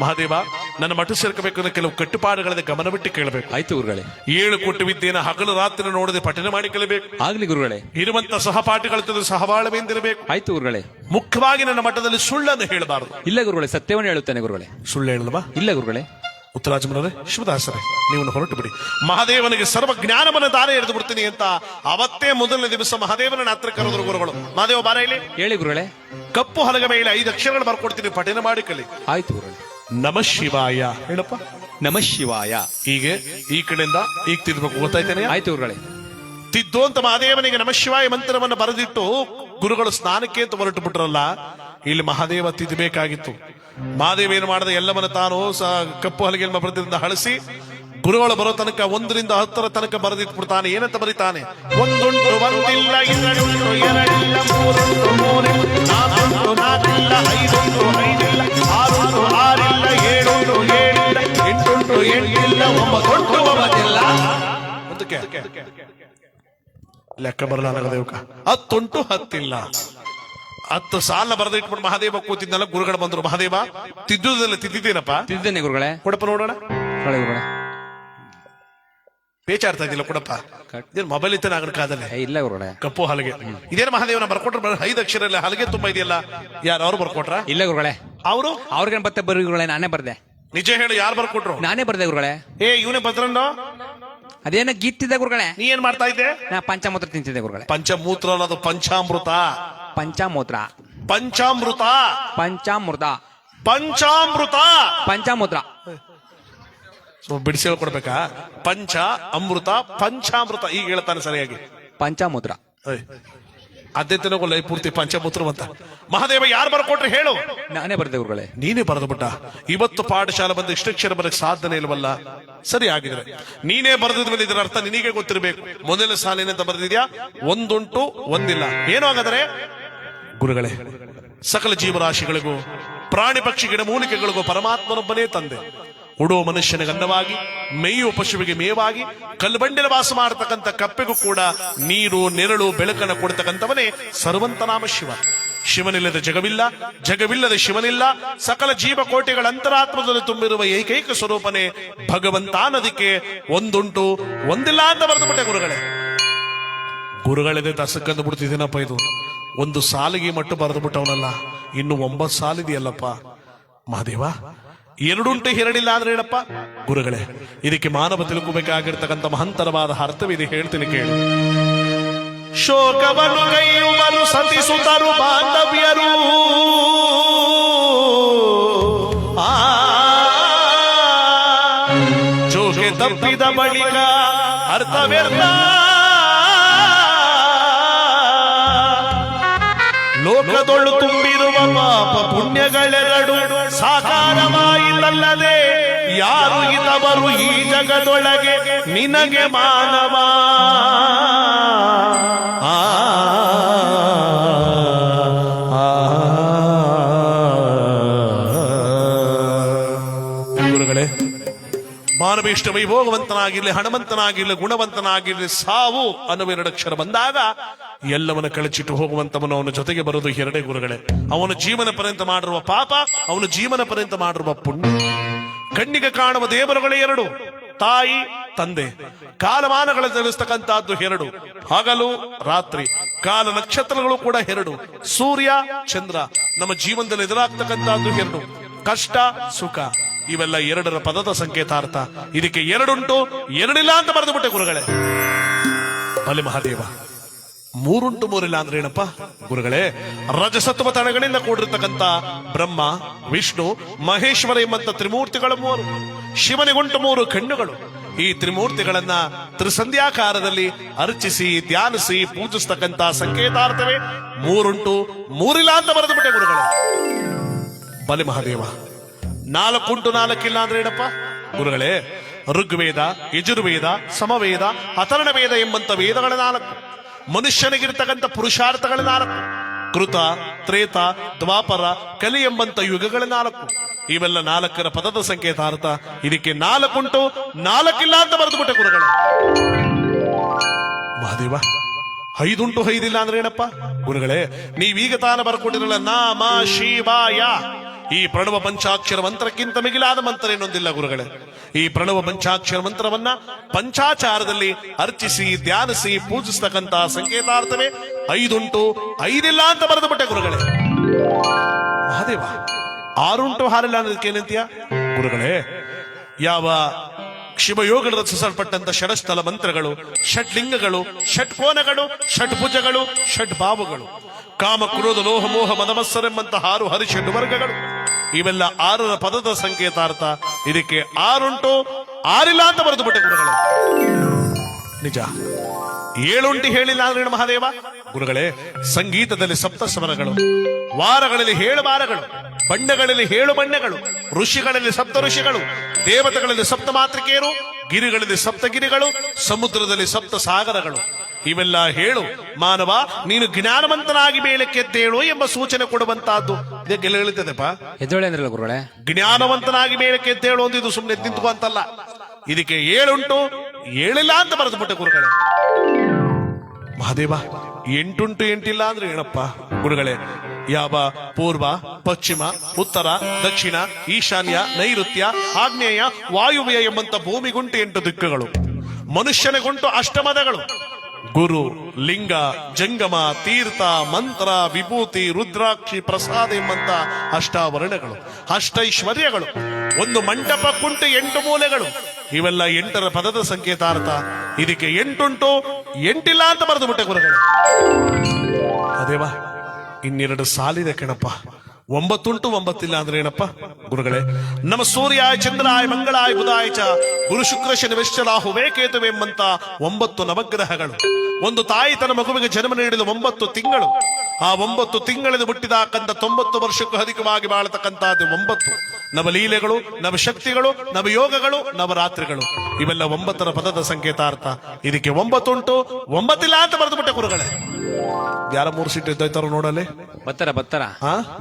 ಮಹಾದೇವ ನನ್ನ ಮಠ ಸೇರ್ಕಬೇಕು ಅನ್ನೋ ಕೆಲವು ಕಟ್ಟುಪಾಡುಗಳಿಂದ ಗಮನ ಬಿಟ್ಟು ಕೇಳಬೇಕು. ಆಯ್ತು ಗುರುಗಳೇ. 7 ಕೋಟಿ ವಿದ್ಯೆಯನ್ನು ಹಗಲು ರಾತ್ರಿ ನೋಡದೆ ಪಠನೆ ಮಾಡಿ ಕಲಿಬೇಕು. ಆಗ್ಲಿ ಗುರುಗಳೇ. ಇರುವಂತ ಸಹಪಾಠಿಗಳ ಸಹಬಾಳ್ವೆಯಿಂದಿರಬೇಕು. ಆಯ್ತು ಗುರುಗಳೇ. ಮುಖ್ಯವಾಗಿ ನನ್ನ ಮಠದಲ್ಲಿ ಸುಳ್ಳನ್ನು ಹೇಳಬಾರದು. ಇಲ್ಲ ಗುರುಗಳೇ, ಸತ್ಯವನ್ನು ಹೇಳುತ್ತೇನೆ ಗುರುಗಳೇ. ಸುಳ್ಳು ಹೇಳಲ್ವಾ? ಇಲ್ಲ ಗುರುಗಳೇ. ಉತ್ತರಾಜಮನರೇ, ಶಿವದಾಸರೇ, ನೀವು ಹೊರಟು ಬಿಡಿ. ಮಹಾದೇವನಿಗೆ ಸರ್ವ ಜ್ಞಾನವನ್ನ ದಾರ ಎಳೆದು ಬಿಡ್ತೀನಿ ಅಂತ ಅವತ್ತೇ ಮೊದಲನೇ ದಿವಸ ಮಹಾದೇವನ ಹತ್ರ ಕರೆದ್ರು ಗುರುಗಳು. ಮಹಾದೇವ ಬಾರ ಇಲ್ಲಿ. ಹೇಳಿ ಗುರುಗಳೇ. ಕಪ್ಪು ಹಲಗ ಮೇಲೆ 5 ಅಕ್ಷರಗಳು ಬರ್ಕೊಡ್ತೀನಿ, ಪಠನೆ ಮಾಡಿ ಕಲಿ. ಆಯ್ತು ಗುರುಗಳೇ. ನಮ ಶಿವಾಯ ಹೇಳಪ್ಪ. ನಮ ಶಿವಾಯ. ಹೀಗೆ ಈ ಕಡೆಯಿಂದ ಈಗ ತಿದ್ಬೇಕು, ಗೊತ್ತಾಯ್ತೇನೆ? ಆಯ್ತು ಗುರುಗಳೇ. ತಿದ್ದು ಅಂತ ಮಹಾದೇವನಿಗೆ ನಮ ಶಿವಾಯ ಮಂತ್ರವನ್ನು ಬರೆದಿಟ್ಟು ಗುರುಗಳು ಸ್ನಾನಕ್ಕೆ ಅಂತ ಹೊರಟು ಬಿಟ್ರಲ್ಲ, ಇಲ್ಲಿ ಮಹಾದೇವ ತಿದ್ದಬೇಕಾಗಿತ್ತು. ಮಹಾದೇವ ಏನು ಮಾಡಿದ, ಎಲ್ಲವನ್ನ ತಾನು ಕಪ್ಪು ಹಲಗೆಯ ಬರೆದಿಂದ ಹಳಸಿ ಗುರುಗಳು ಬರೋ ತನಕ 1 ರಿಂದ 10 ತನಕ ಬರೆದಿಟ್ಬಿಡ್ತಾನೆ. ಏನಂತ ಬರೀತಾನೆ? 1 ಉಂಟು 1 ಇಲ್ಲ, 2 ಉಂಟು 2 ಇಲ್ಲ, 3 ಉಂಟು 3 ಇಲ್ಲ, 4 ಉಂಟು 4 ಇಲ್ಲ, 5 ಉಂಟು 5 ಇಲ್ಲ, 6 ಉಂಟು 6 ಇಲ್ಲ, 7 ಉಂಟು 7 ಇಲ್ಲ, 8 ಉಂಟು 8 ಇಲ್ಲ, 9 ಉಂಟು 9 ಇಲ್ಲ. ಅದಕ್ಕೆ ಲೆಕ್ಕ ಬರಲ್ಲ ನಗದೇವಕ. 10 ಉಂಟು 10 ಇಲ್ಲ. 10 ಸಾಲ ಬರೆದಿಟ್ಬಿಟ್ಟು ಮಹಾದೇವ ಕೂತಿದ್ನಲ್ಲ, ಗುರುಗಳು ಬಂದ್ರು. ಮಹಾದೇವ ತಿದ್ದುದಲ್ಲ, ತಿದ್ದಿದ್ದೇನಪ್ಪ? ತಿದ್ದೇನೆ ಗುರುಗಳೇ. ಕೊಡಪ್ಪ ನೋಡೋಣ. ಗುರುಗಳೇ ಪೇಚಾಡ್ತಾ ಇದ್ದಿಲ್ಲ, ಕೊಡಪ್ಪ. ಇದೇನು ಮೊಬೈಲ್ ಇತ್ತ ನಾಗನ ಕಾದಲ್ಲೇ? ಇಲ್ಲ ಗುರುಗಳೇ. ಕಪ್ಪು ಹಲಗೆ ಇದೇನು ಮಹಾದೇವನ ಬರ್ಕೊಟ್ರ 5 ಅಕ್ಷರ ಇಲ್ಲ, ಹಲಗೆ ತುಂಬಾ ಇದೆಯಲ್ಲ. ಯಾರು ಅವ್ರು ಬರ್ಕೊಟ್ರ? ಇಲ್ಲ ಗುರುಗಳೇ. ಅವರು ಅವ್ರಿಗೆ ಮತ್ತೆ ಬರ್ರಿ ಗುರುಗಳೇ, ನಾನೇ ಬರ್ದೆ. ನಿಜ ಹೇಳು, ಯಾರು ಬರ್ಕೊಟ್ರು? ನಾನೇ ಬರ್ದೆ ಗುರುಗಳೇ. ಇವನೇ ಭದ್ರನ್ನು ಅದೇನ ಗೀತಿದೆ ಗುರುಗಳೇ. ನೀ ಏನ್ ಮಾಡ್ತಾ ಇದ್ದೆ? ನಾ ಪಂಚಮೂತ್ರ ತಿಂತಿದ್ದೆ ಗುರುಗಳೇ. ಪಂಚಮೂತ್ರ ಅನ್ನೋದು ಪಂಚಾಮೃತ. ಪಂಚಮೂತ್ರ. ಪಂಚಾಮೃತ. ಪಂಚಾಮೃತ. ಪಂಚಾಮೃತ. ಪಂಚಾಮೂತ್ರ. ಬಿಡಿಸಿ ಹೇಳ್ಕೊಡ್ಬೇಕಾ? ಪಂಚ ಅಮೃತ ಪಂಚಾಮೃತ. ಈಗ ಹೇಳ್ತಾನೆ ಸರಿಯಾಗಿ. ಪಂಚಾಮೂತ್ರ. ಅದೇ ತಿನ್ನೋಲ್ಲ ಪೂರ್ತಿ ಪಂಚಮೂತ್ರ ಅಂತ. ಮಹಾದೇವ ಯಾರು ಬರ್ಕೊಟ್ರೆ ಹೇಳು? ನಾನೇ ಬರ್ದೆ ಗುರುಗಳೇ. ನೀನೇ ಬರೆದು ಬಿಟ್ಟ. ಇವತ್ತು ಪಾಠಶಾಲೆ ಬಂದು ಇಷ್ಟಕ್ಷರ ಬರಕ್ ಸಾಧನೆ ಇಲ್ವಲ್ಲ? ಸರಿ ಆಗಿದ್ರೆ ನೀನೇ ಬರೆದಿದ ಮೇಲೆ ಇದರ ಅರ್ಥ ನಿನಗೆ ಗೊತ್ತಿರಬೇಕು. ಮೊದಲ ಸಾಲಿನಂತ ಬರೆದಿದ್ಯಾ? 1 ಉಂಟು 1 ಇಲ್ಲ. ಏನು ಹಾಗಾದ್ರೆ? ಗುರುಗಳೇ, ಸಕಲ ಜೀವರಾಶಿಗಳಿಗೂ ಪ್ರಾಣಿ ಪಕ್ಷಿ ಗಿಡ ಮೂಲಿಕೆಗಳಿಗೂ ಪರಮಾತ್ಮನೊಬ್ಬನೇ ತಂದೆ. ಉಡುವ ಮನುಷ್ಯನಿಗೆ ಅನ್ನವಾಗಿ, ಮೇಯುವ ಪಶುವಿಗೆ ಮೇವಾಗಿ, ಕಲ್ಬಂಡೆಲ ವಾಸ ಮಾಡತಕ್ಕಂಥ ಕಪ್ಪೆಗೂ ಕೂಡ ನೀರು ನೆರಳು ಬೆಳಕನ್ನು ಕೊಡ್ತಕ್ಕಂಥವನೇ ಸರ್ವಂತನಾಮ ಶಿವ. ಶಿವನಿಲ್ಲದ ಜಗವಿಲ್ಲ, ಜಗವಿಲ್ಲದ ಶಿವನಿಲ್ಲ. ಸಕಲ ಜೀವಕೋಟಿಗಳ ಅಂತರಾತ್ಮದಲ್ಲಿ ತುಂಬಿರುವ ಏಕೈಕ ಸ್ವರೂಪನೇ ಭಗವಂತ ಅನ್ನೋದಕ್ಕೆ 1 ಉಂಟು 1 ಇಲ್ಲ ಅಂತ ಬರೆದು ಬಿಟ್ಟೆ ಗುರುಗಳೇ. ಗುರುಗಳದೇ ದಸಕ್ಕಂದು ಬಿಡ್ತಿದ್ದೀನಪ್ಪ. ಇದು 1 ಸಾಲಿಗೆ ಮಟ್ಟು ಬರೆದು ಬಿಟ್ಟವನಲ್ಲ, ಇನ್ನು 9 ಸಾಲಿದೆಯಲ್ಲಪ್ಪ. ಮಹಾದೇವ 2 ಉಂಟು 2 ಇಲ್ಲ ಅಂದ್ರೆ ಹೇಳಪ್ಪ. ಗುರುಗಳೇ, ಇದಕ್ಕೆ ಮಾನವ ತಿಳ್ಕೋಬೇಕಾಗಿರ್ತಕ್ಕಂಥ ಮಹಂತರವಾದ ಅರ್ಥವಿದೆ, ಹೇಳ್ತೀನಿ ಕೇಳಿ. ಶೋಕವನ್ನು ಕೈಯುವರು ಸತಿಸುತ್ತರು ಬಾಂಧವ್ಯರು, ಜೋಗೆ ತಪ್ಪಿದ ಬಳಿಕ ಅರ್ಥವ್ಯರ್ಥ. ಲೋಕದೊಳು ತುಂಬಿರುವ ಪಾಪ ಪುಣ್ಯಗಳೆರಡು ಸಾಕಾರವಾಯಿತಲ್ಲದೆ ಯಾರು ಇದ್ದವರು ಈ ಜಗದೊಳಗೆ ನಿನಗೆ ಮಾನವ. ಗುರುಗಳೇ, ಮಾನವೇಷ್ಟ ವೈಭೋಗವಂತನಾಗಿರ್ಲಿ, ಹಣವಂತನಾಗಿರ್ಲಿ, ಗುಣವಂತನಾಗಿರ್ಲಿ, ಸಾವು ಅನ್ನುವ 2 ಅಕ್ಷರ ಬಂದಾಗ ಎಲ್ಲವನ್ನ ಕಳಚಿಟ್ಟು ಹೋಗುವಂತವನು ಅವನ ಜೊತೆಗೆ ಬರೋದು 2 ಗುರುಗಳೇ. ಅವನು ಜೀವನ ಪರ್ಯಂತ ಮಾಡಿರುವ ಪಾಪ, ಅವನು ಜೀವನ ಪರ್ಯಂತ ಮಾಡಿರುವ ಪುಣ್ಯ. ಕಣ್ಣಿಗೆ ಕಾಣುವ ದೇವರುಗಳೇ 2. ತಾಯಿ ತಂದೆ. ಕಾಲಮಾನಗಳನ್ನು ತಿಳಿಸ್ತಕ್ಕಂತಹದ್ದು 2, ಹಗಲು ರಾತ್ರಿ. ಕಾಲ ನಕ್ಷತ್ರಗಳು ಕೂಡ 2, ಸೂರ್ಯ ಚಂದ್ರ. ನಮ್ಮ ಜೀವನದಲ್ಲಿ ಎದುರಾಗ್ತಕ್ಕಂತಹದ್ದು 2, ಕಷ್ಟ ಸುಖ. ಇವೆಲ್ಲ 2ರ ಪದದ ಸಂಕೇತಾರ್ಥ. ಇದಕ್ಕೆ 2 ಉಂಟು 2 ಇಲ್ಲ ಅಂತ ಬರೆದು ಬಿಟ್ಟೆ ಗುರುಗಳೇ. ಬಲಿ ಮಹಾದೇವ. 3 ಉಂಟು 3 ಇಲ್ಲ ಅಂದ್ರೆ ಏನಪ್ಪ ಗುರುಗಳೇ? ರಜಸತ್ವ ತನಗಳಿಂದ ಕೂಡಿರ್ತಕ್ಕಂಥ ಬ್ರಹ್ಮ ವಿಷ್ಣು ಮಹೇಶ್ವರ ಎಂಬಂತ ತ್ರಿಮೂರ್ತಿಗಳು 3. ಶಿವನಿಗುಂಟು 3 ಕಣ್ಣುಗಳು. ಈ ತ್ರಿಮೂರ್ತಿಗಳನ್ನ ತ್ರಿಸಂಧ್ಯಾಕಾರದಲ್ಲಿ ಅರ್ಚಿಸಿ ಧ್ಯಾನಿಸಿ ಪೂಜಿಸ್ತಕ್ಕಂಥ ಸಂಕೇತಾರ್ಥವೇ 3 ಉಂಟು 3 ಇಲ್ಲ ಅಂತ ಬರೆದು ಬಿಟ್ಟೆ ಗುರುಗಳೇ. ಬಲಿ ಮಹಾದೇವ. 4 ಉಂಟು 4 ಇಲ್ಲ ಅಂದ್ರೆ ಏನಪ್ಪ ಗುರುಗಳೇ? ಋಗ್ವೇದ ಯಜುರ್ವೇದ ಸಮವೇದ ಅಥರ್ಣ ವೇದ ಎಂಬಂತ ವೇದಗಳ 4, ಮನುಷ್ಯನಿಗಿರ್ತಕ್ಕಂಥ ಪುರುಷಾರ್ಥಗಳ 4, ಕೃತ ತ್ರೇತ ದ್ವಾಪರ ಕಲಿ ಎಂಬಂತ ಯುಗಗಳ 4. ಇವೆಲ್ಲ 4ರ ಪದದ ಸಂಕೇತಾರ್ಥ. ಇದಕ್ಕೆ 4 ಉಂಟು 4 ಇಲ್ಲ ಅಂತ ಬರೆದು ಬಿಟ್ಟೆ ಗುರುಗಳೇ. ಮಹಾದೇವ. 5 ಉಂಟು 5 ಇಲ್ಲ ಅಂದ್ರೆ ಏನಪ್ಪ ಗುರುಗಳೇ? ನೀವೀಗ ತಾನ ಬರ್ಕೊಟ್ಟಿರಲ್ಲ ನಾಮ ಶಿವಾಯ. ಈ ಪ್ರಣವ ಪಂಚಾಕ್ಷರ ಮಂತ್ರಕ್ಕಿಂತ ಮಿಗಿಲಾದ ಮಂತ್ರ ಏನೊಂದಿಲ್ಲ ಗುರುಗಳೇ. ಈ ಪ್ರಣವ ಪಂಚಾಕ್ಷರ ಮಂತ್ರವನ್ನ ಪಂಚಾಚಾರದಲ್ಲಿ ಅರ್ಚಿಸಿ ಧ್ಯಾನಿಸಿ ಪೂಜಿಸ್ತಕ್ಕಂತ ಸಂಕೇತಾರ್ಥವೇ 5 ಉಂಟು 5 ಇಲ್ಲ ಅಂತ ಬರೆದು ಬಿಟ್ಟೆ ಗುರುಗಳೇ. ಮಹಾದೇವ. 6 ಉಂಟು 6 ಇಲ್ಲ ಅನ್ನೋದಕ್ಕೆ ಏನಂತೀಯ ಗುರುಗಳೇ? ಯಾವ ಶಿವಯೋಗ ರಚಿಸಲ್ಪಟ್ಟಂತ ಷಡಸ್ಥಲ ಮಂತ್ರಗಳು, ಷಡ್ಲಿಂಗಗಳು, ಷಟ್ಕೋನಗಳು, ಷಡ್ಭುಜಗಳು, ಷಡ್ಭಾವಗಳು, ಕಾಮ ಕ್ರೋಧ ಲೋಹ ಮೋಹ ಮದಮತ್ಸರೆಂಬಂತ 6 ಹರಿಷಡ್ ವರ್ಗಗಳು. ಇವೆಲ್ಲ 6ರ ಪದದ ಸಂಕೇತಾರ್ಥ. ಇದಕ್ಕೆ 6 ಉಂಟು 6 ಇಲ್ಲ ಅಂತ ಬರೆದು ಬಿಟ್ಟೆ ಗುರುಗಳೇ. ನಿಜ. 7 ಉಂಟು ಹೇಳಿಲ್ಲ ಅಂದ್ರೆ ಮಹಾದೇವ ಗುರುಗಳೇ? ಸಂಗೀತದಲ್ಲಿ 7 ಸ್ವರಗಳು, ವಾರಗಳಲ್ಲಿ 7 ವಾರಗಳು, ಬಣ್ಣಗಳಲ್ಲಿ 7 ಬಣ್ಣಗಳು, ಋಷಿಗಳಲ್ಲಿ 7 ಋಷಿಗಳು, ದೇವತೆಗಳಲ್ಲಿ 7 ಮಾತೃಕೆಯರು, ಗಿರಿಗಳಲ್ಲಿ 7 ಗಿರಿಗಳು, ಸಮುದ್ರದಲ್ಲಿ 7 ಸಾಗರಗಳು. ಇವೆಲ್ಲ ಹೇಳು ಮಾನವ, ನೀನು ಜ್ಞಾನವಂತನಾಗಿ ಮೇಲಕ್ಕೆದ್ದೇಳು ಎಂಬ ಸೂಚನೆ ಕೊಡುವಂತಹದ್ದು. ಇದಕ್ಕೆಲ್ಲ ಹೇಳ್ತದೆಪ್ಪ. ಎದ್ದೇಳಿ ಅಂದ್ರಲ್ಲ ಗುರುಗಳೇ? ಜ್ಞಾನವಂತನಾಗಿ ಮೇಲಕ್ಕೆದ್ದೇಳು ಅಂತ. ಇದು ಸುಮ್ಮನೆ ನಿಂತ್ಕೋ ಅಂತಲ್ಲ. ಇದಕ್ಕೆ 7 ಉಂಟು 7 ಇಲ್ಲ ಅಂತ ಬರೆದು ಬಿಟ್ಟೆ ಗುರುಗಳೇ. ಮಹಾದೇವ. 8 ಉಂಟು 8 ಇಲ್ಲ ಅಂದ್ರೆ ಏನಪ್ಪ ಗುರುಗಳೇ? ಯಾವ ಪೂರ್ವ ಪಶ್ಚಿಮ ಉತ್ತರ ದಕ್ಷಿಣ ಈಶಾನ್ಯ ನೈಋತ್ಯ ಆಗ್ನೇಯ ವಾಯುವ್ಯ ಎಂಬಂತ ಭೂಮಿಗುಂಟು 8 ದಿಕ್ಕುಗಳು. ಮನುಷ್ಯನಿಗುಂಟು ಅಷ್ಟಮದಗಳು. ಗುರು ಲಿಂಗ ಜಂಗಮ ತೀರ್ಥ ಮಂತ್ರ ವಿಭೂತಿ ರುದ್ರಾಕ್ಷಿ ಪ್ರಸಾದ ಎಂಬಂತ ಅಷ್ಟಾವರಣಗಳು, ಅಷ್ಟೈಶ್ವರ್ಯಗಳು. ಒಂದು ಮಂಟಪಕ್ಕುಂಟು 8 ಮೂಲೆಗಳು. ಇವೆಲ್ಲ 8ರ ಪದದ ಸಂಕೇತಾರ್ಥ. ಇದಕ್ಕೆ 8 ಉಂಟು 8 ಇಲ್ಲ ಅಂತ ಬರೆದು ಬಿಟ್ಟೆ ಗುರುಗಳು. ಅದೇವಾ 2 ಸಾಲಿದೆ ಕಣಪ್ಪ. 9 ಉಂಟು 9 ಇಲ್ಲ ಅಂದ್ರೆ ಏನಪ್ಪ ಗುರುಗಳೇ? ನಮ್ಮ ಸೂರ್ಯಾಯ ಚಂದ್ರಾಯ ಮಂಗಳಾಯ ಬುಧಾಯ ಚ ಗುರು ಶುಕ್ರ ಶನಿ ವೆಶ್ಚರಾಹುವೇ ಕೇತುವೆ ಎಂಬಂತ 9 ನವಗ್ರಹಗಳು. ಒಂದು ತಾಯಿ ತನ್ನ ಮಗುವಿಗೆ ಜನ್ಮ ನೀಡಿದ 9 ತಿಂಗಳು. ಆ 9 ತಿಂಗಳಲ್ಲಿ ಹುಟ್ಟಿದಾಕಂತ 90 ವರ್ಷಕ್ಕೂ ಅಧಿಕವಾಗಿ ಬಾಳತಕ್ಕಂತಹದ್ದು 9 ನವಲೀಲೆಗಳು, ನವಶಕ್ತಿಗಳು, ನವಯೋಗಗಳು, ನವರಾತ್ರಿಗಳು. ಇವೆಲ್ಲ 9ರ ಪದದ ಸಂಕೇತಾರ್ಥ. ಇದಕ್ಕೆ 9 ಉಂಟು 9 ಇಲ್ಲ ಅಂತ ಬರೆದು ಬಿಟ್ಟೆ ಗುರುಗಳೇ. ಯಾರ 3 ಸೀಟ್ ಇದ್ದಾಯ್ತಾರೋ ನೋಡಲ್ಲಿ. ಬತ್ತರ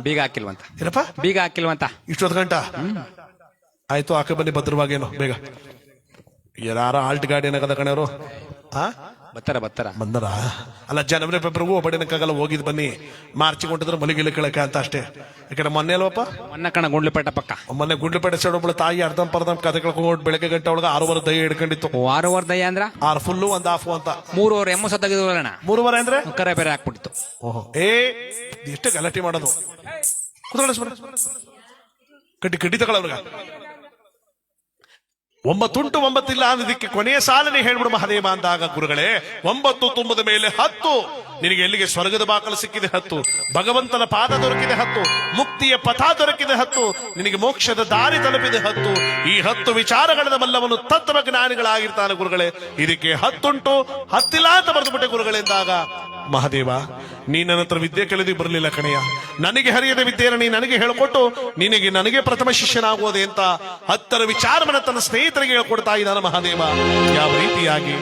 ಬೀಗ ಹಾಕಿಲ್ವಂತ. ಏನಪ್ಪ ಬೀಗ ಹಾಕಿಲ್ವಂತ? ಇಷ್ಟೊತ್ತು ಗಂಟ ಆಯ್ತು. ಆಕೆ ಬನ್ನಿ ಭದ್ರವಾಗೇನು ಬೇಗ. ಯಾರ ಆಲ್ಟ್ ಗಾಡಿ ಏನಕದ ಕಣವರು? ಬತ್ತರ ಬಂದರ ಅಲ್ಲ. ಜನವರಿ ಫೆಬ್ರವರಿ ಒಬ್ಬಡಿನಕ್ಕಾಗಲ್ಲ. ಹೋಗಿದ್ ಬನ್ನಿ ಮಾರ್ಚಿ ಕೊಂಡಿದ್ರೆ ಮಲಗಿಲಿ ಕೇಳಕ್ಕೆ ಅಂತ ಅಷ್ಟೇ. ಯಾಕಂದ್ರೆ ಮೊನ್ನೆ ಅಲ್ವಪ್ಪ ಮೊನ್ನೆ ಕಣ ಗುಂಡ್ಲುಪೇಟೆ ಪಕ್ಕ. ಮೊನ್ನೆ ಗುಂಡ್ಲುಪೇಟೆ ಸೈಡ್ ಒಬ್ಬಳು ತಾಯಿ ಅರ್ಧಂ ಪರ್ಧಂ ಕತೆ ಕೇಳ್ಕೊಂಡು ಬೆಳಗ್ಗೆ ಗಂಟೆ ಒಳಗೆ 6 ದಯ ಹಿಡ್ಕೊಂಡಿತ್ತು. 6 ದಯ ಅಂದ್ರ 6 ಫುಲ್ಲು 1 ಹಾಫು ಅಂತ. 3 ಎಮ್ಮು ಸತ್ತಾಗಿದ್ರಣ್ಣ. 3 ಅಂದ್ರೆ ಕರೆ ಬೇರೆ ಹಾಕ್ಬಿಟ್ಟಿತ್ತು. ಓಹೋ ಎಷ್ಟು ಗಲಾಟೆ ಮಾಡೋದು. ಕಡ್ಡಿ ತಗೊಳ್ಳವ್ರಗ. 9 ಉಂಟು 9 ಇಲ್ಲ ಅನ್ನೋದಕ್ಕೆ ಕೊನೆಯ ಸಾಲನೆ ಹೇಳ್ಬಿಡು ಮಹಾದೇವ ಅಂದಾಗ ಗುರುಗಳೇ. 9 ತುಂಬದ ಮೇಲೆ 10. ನಿನಗೆ ಎಲ್ಲಿಗೆ ಸ್ವರ್ಗದ ಬಾಕಲು ಸಿಕ್ಕಿದೆ 10, ಭಗವಂತನ ಪಾದ ದೊರಕಿದೆ 10, ಮುಕ್ತಿಯ ಪಥ ದೊರಕಿದೆ 10, ನಿನಗೆ ಮೋಕ್ಷದ ದಾರಿ ತಲುಪಿದೆ 10. ಈ 10 ವಿಚಾರಗಳ ಬಲ್ಲವನು ತತ್ವ ಜ್ಞಾನಿಗಳಾಗಿರ್ತಾನೆ ಗುರುಗಳೇ. ಇದಕ್ಕೆ 10 ಉಂಟು 10 ಇಲ್ಲ ಅಂತ ಬರೆದುಬಿಟ್ಟೆ ಗುರುಗಳೇ ಎಂದಾಗ ಮಹಾದೇವ, ನೀ ನನ್ನ ಹತ್ರ ವಿದ್ಯೆ ಕಲಿದು ಬರಲಿಲ್ಲ ಕಣೆಯ. ನನಗೆ ಹರಿಯದ ವಿದ್ಯೆಯನ್ನು ನೀ ನನಗೆ ಹೇಳಿಕೊಟ್ಟು ನನಗೆ ಪ್ರಥಮ ಶಿಷ್ಯನಾಗುವುದೇ ಅಂತ 10ರ ವಿಚಾರವನ್ನ ತನ್ನ ಸ್ನೇಹಿತರಿಗೆ ಹೇಳ್ಕೊಡ್ತಾ ಇದ್ದಾನೆ ಮಹಾದೇವ. ಯಾವ ರೀತಿಯಾಗಿ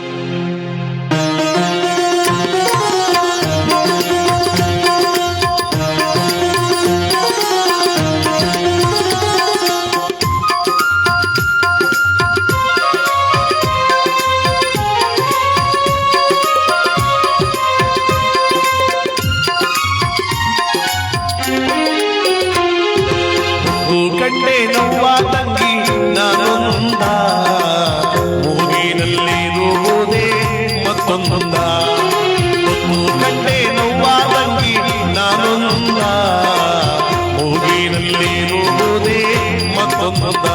ಕಂಡೆ ನೋವ ತಂಗಿ ನಾನೊಂದ ಮತ್ತೊಂದ.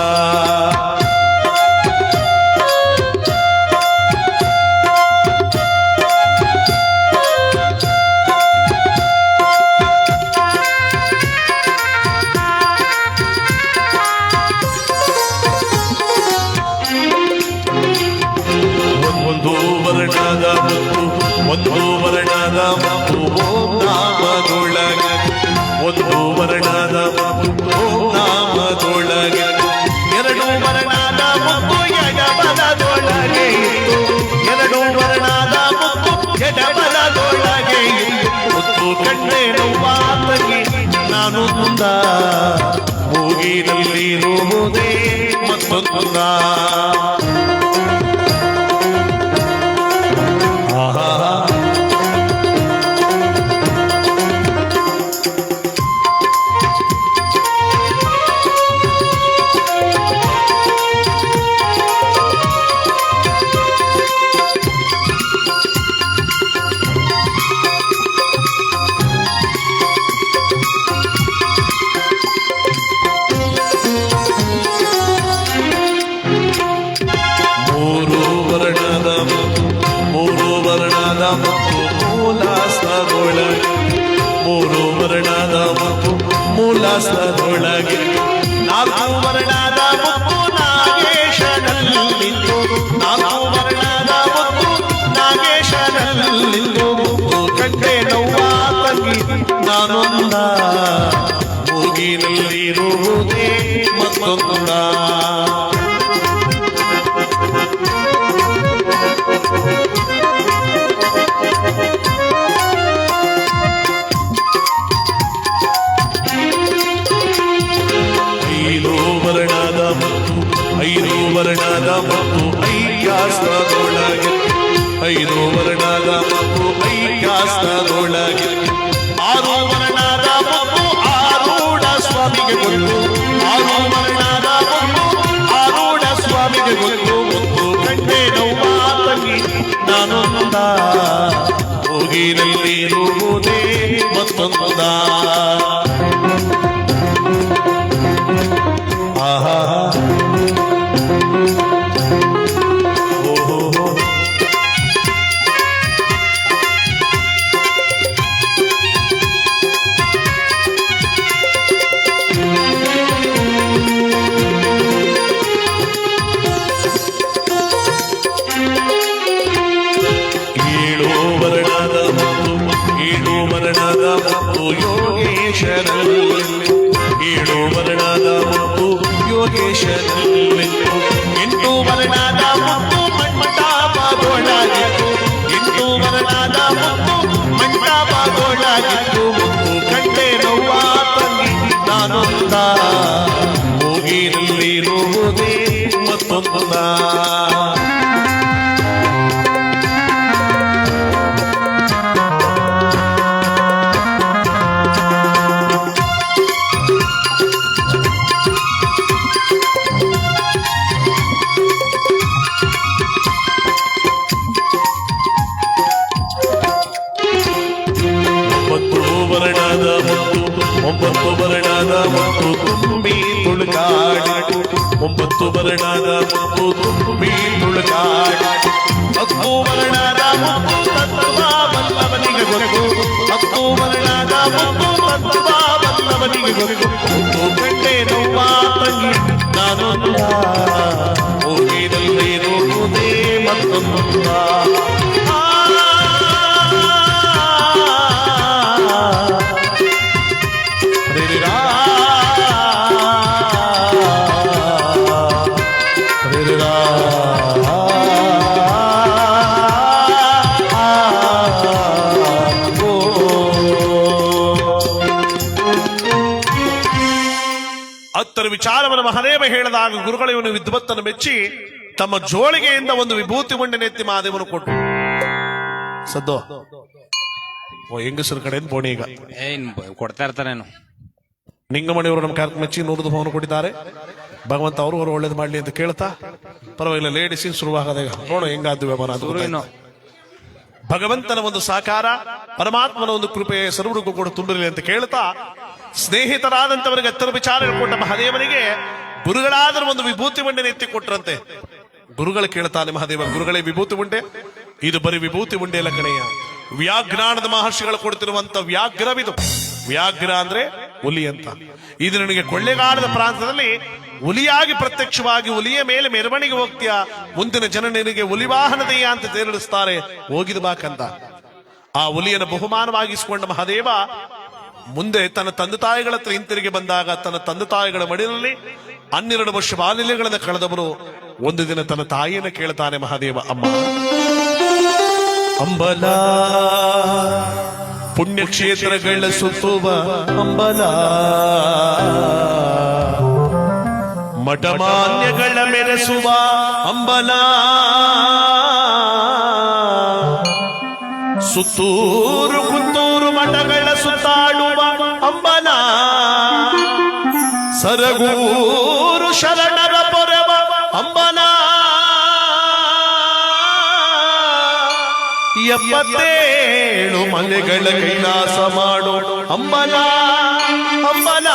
ಒಂದು ವರ್ಣದ ಮತ್ತು ಒಂದು ವರ್ಣದ ಮತ್ತು ಓಂ ನಾಮದೊಳಗೆ, ಒಂದು ವರ್ಣದ ಮತ್ತು ಓಂ ನಾಮದೊಳಗೆ, ಎರಡು ವರ್ಣದ ಮತ್ತು ಎಡಬಲದೊಳಗೆ ಇತ್ತು, ಎರಡು ವರ್ಣದ ಮತ್ತು ಎಡಬಲದೊಳಗೆ ಇತ್ತು, ಕಣ್ಣೆ ನೋವಾತಗಿ ನಾನು ಮುಂದ, ಮೂಗಿನಲ್ಲಿರುವುದೇ ಮತ್ತೊಂದ. ಮೂರು ವರ್ಣದ ಮತ್ತು ಮೂಲಾಸ್ತದೊಳಗೆ, ಮೂರು ವರ್ಣದ ಮತ್ತು ಮೂಲಾಸ್ತದೊಳಗೆ, ನಾಲ್ಕು ವರ್ಣದ ಮತ್ತು ನಾಗೇಶನಲ್ಲಿತ್ತು, ನಾಲ್ಕು ವರ್ಣದ ಮತ್ತು ನಾಗೇಶನಲ್ಲಿತ್ತು, ಕಂಡೆ ನೋವಾ ತಂಗಿ ನಾನೊಂದ, ಮೂಗಿನಲ್ಲಿರುವುದೇ ಮತ್ತೊಂದ. ಐದು ವರ್ಣದ ಮತ್ತು ಐಕ್ಯಾಸ್ತದೊಳಗೆ, ಐದು ವರ್ಣದ ಮತ್ತು ಐಕ್ಯಾಸ್ತದೊಳಗೆ, ಆರು ವರ್ಣದ ಮತ್ತು ಆರೂಢ ಸ್ವಾಮಿಗೆ ಗೊತ್ತು, ಆರು ವರ್ಣದ ಮತ್ತು ಆರೂಢ ಸ್ವಾಮಿಗೆ ಗೊತ್ತು, ಮತ್ತು ಕಂಡೆ ನೋವಾ ತಂಗಿ ನಾನೊಂದ, ಹೋಗಿನಲ್ಲಿರುವುದೇ ಮತ್ತೊಂದ. ಆಹಾ ಏಳು ವರ್ಣದ ಮತ್ತು ಯೋಗೇಶನಲ್ಲಿ, ಏಳು ವರ್ಣದ ಮತ್ತು ಯೋಗೇಶನಲ್ಲಿತ್ತು, ಎಂಟು ವರ್ಣದ ಮತ್ತು ಮಂಟಪದೊಳಗಿತ್ತು, ಎಂಟು ವರ್ಣದ ಮತ್ತು ಮಂಟಪದೊಳಗಿತ್ತು, ಕಂಡೆ ನೋವಾ ತಂಗಿ ನಾನೊಂದ, ಮೂಗಿನಲ್ಲಿರುವುದೇ ಮತ್ತೊಂದ. ಒಂಬತ್ತು ವರ್ಣದ ಮತ್ತು ತುಂಬಿ ತುಳುಕಾಡಿ, ಒಂಬತ್ತು ವರ್ಣದ ಮತ್ತು ತುಂಬಿ ತುಳುಕಾಡಿ, ಹತ್ತು ವರ್ಣದ ಮತ್ತು ತತ್ವ ಬಲ್ಲವನಿಗೆ ಗೊತ್ತು, ಹತ್ತು ವರ್ಣದ ಮತ್ತು ತತ್ವ ಬಲ್ಲವನಿಗೆ ಗೊತ್ತು, ಕಂಡೆ ನೋವಾ ತಂಗಿ ನಾನೊಂದ, ಹೋಗಿನಲ್ಲಿರುವುದೇ ಮತ್ತೊಂದ. ಹತ್ತರ ವಿಚಾರವನ್ನು ಮಹದೇವ ಹೇಳಿದಾಗ ಗುರುಗಳು ಇವನು ವಿದ್ವತ್ತನ್ನು ಮೆಚ್ಚಿ ತಮ್ಮ ಜೋಳಿಗೆಯಿಂದ ಒಂದು ವಿಭೂತಿ ಉಂಡೆ ನೆತ್ತಿ ಮಹಾದೇವನು ಕೊಟ್ಟು ಸದ್ದು ಹೆಂಗಸರ ಕಡೆ ಬೋಣಿ ಈಗ ಏನ್ ಕೊಡ್ತಾ ಇರ್ತಾನೇನು. ನಿಂಗಮಣಿಯವರು ನಮ್ಮ ಕಾರ್ಯಕ್ರಮ ಮೆಚ್ಚಿ 100 ಭವನ ಕೊಟ್ಟಿದ್ದಾರೆ. ಭಗವಂತ ಅವರು ಒಳ್ಳೇದು ಮಾಡ್ಲಿ ಅಂತ ಕೇಳ್ತಾ ಪರವಾಗಿಲ್ಲ ಲೇಡೀಸ್ ಶುರುವಾಗದ ನೋಡು ಹೆಂಗಾದ್ದು ವ್ಯವಹಾರ ಅದು. ಭಗವಂತನ ಒಂದು ಸಾಕಾರ ಪರಮಾತ್ಮನ ಒಂದು ಕೃಪೆ ಸರ್ವರಿಗೂ ಕೂಡ ತುಂಬಿರಲಿ ಅಂತ ಕೇಳ್ತಾ ಸ್ನೇಹಿತರಾದಂತವರಿಗೆ ಹತ್ತರ ವಿಚಾರ ಕೊಟ್ಟ ಮಹಾದೇವನಿಗೆ ಗುರುಗಳಾದ್ರೂ ಒಂದು ವಿಭೂತಿ ಉಂಡೆ ನೆತ್ತಿ ಕೊಟ್ರಂತೆ. ಗುರುಗಳು ಕೇಳ್ತಾನೆ ಮಹಾದೇವ, ಗುರುಗಳೇ ವಿಭೂತಿ ಉಂಡೆ? ಇದು ಬರೀ ವಿಭೂತಿ ಉಂಡೆ ಎಲ್ಲ ಕಣೆಯ, ವ್ಯಾಘ್ರಾನದ ಮಹರ್ಷಿಗಳು ಕೊಡ್ತಿರುವಂತ ವ್ಯಾಘ್ರವಿದು. ವ್ಯಾಘ್ರ ಅಂದ್ರೆ ಹುಲಿ ಅಂತ. ಇದು ನನಗೆ ಕೊಳ್ಳೆಗಾಲದ ಪ್ರಾಂತದಲ್ಲಿ ಹುಲಿಯಾಗಿ ಪ್ರತ್ಯಕ್ಷವಾಗಿ ಹುಲಿಯ ಮೇಲೆ ಮೆರವಣಿಗೆ ಹೋಗ್ತೀಯ, ಮುಂದಿನ ಜನ ನಿನಗೆ ಹುಲಿ ವಾಹನದೆಯ ಅಂತ ತೇರಿಡಿಸ್ತಾರೆ, ಹೋಗಿದ ಬಾಕಂತ. ಆ ಹುಲಿಯನ್ನು ಬಹುಮಾನವಾಗಿಸಿಕೊಂಡ ಮಹಾದೇವ ಮುಂದೆ ತನ್ನ ತಂದೆ ತಾಯಿಗಳ ಹತ್ರ ಹಿಂತಿರುಗಿ ಬಂದಾಗ ತನ್ನ ತಂದೆ ತಾಯಿಗಳ ಮಡಿಲಲ್ಲಿ 12 ವರ್ಷ ಬಾಲ್ಯಗಳನ್ನು ಕಳೆದವರು ಒಂದು ದಿನ ತನ್ನ ತಾಯಿಯನ್ನು ಕೇಳ್ತಾನೆ ಮಹಾದೇವ, ಅಮ್ಮ ಅಂಬಲ ಪುಣ್ಯಕ್ಷೇತ್ರಗಳ ಸುತ್ತುವ ಅಂಬಲ, ಮಠಮಾನ್ಯಗಳ ಮೆರೆಸುವ ಅಂಬಲ, ಸುತ್ತೂರು ಕುತ್ತೂರು ಮಠಗಳ ಸುತ್ತಾಡುವ ಅಂಬಲ, ಸರಗೂರು ಶರಣರ ಪೊರೆವ ಅಂಬಲ, 77 ಮಲೆಗಳ ಕೈಲಾಸ ಮಾಡೋ ಅಂಬಲ, ಅಂಬಲ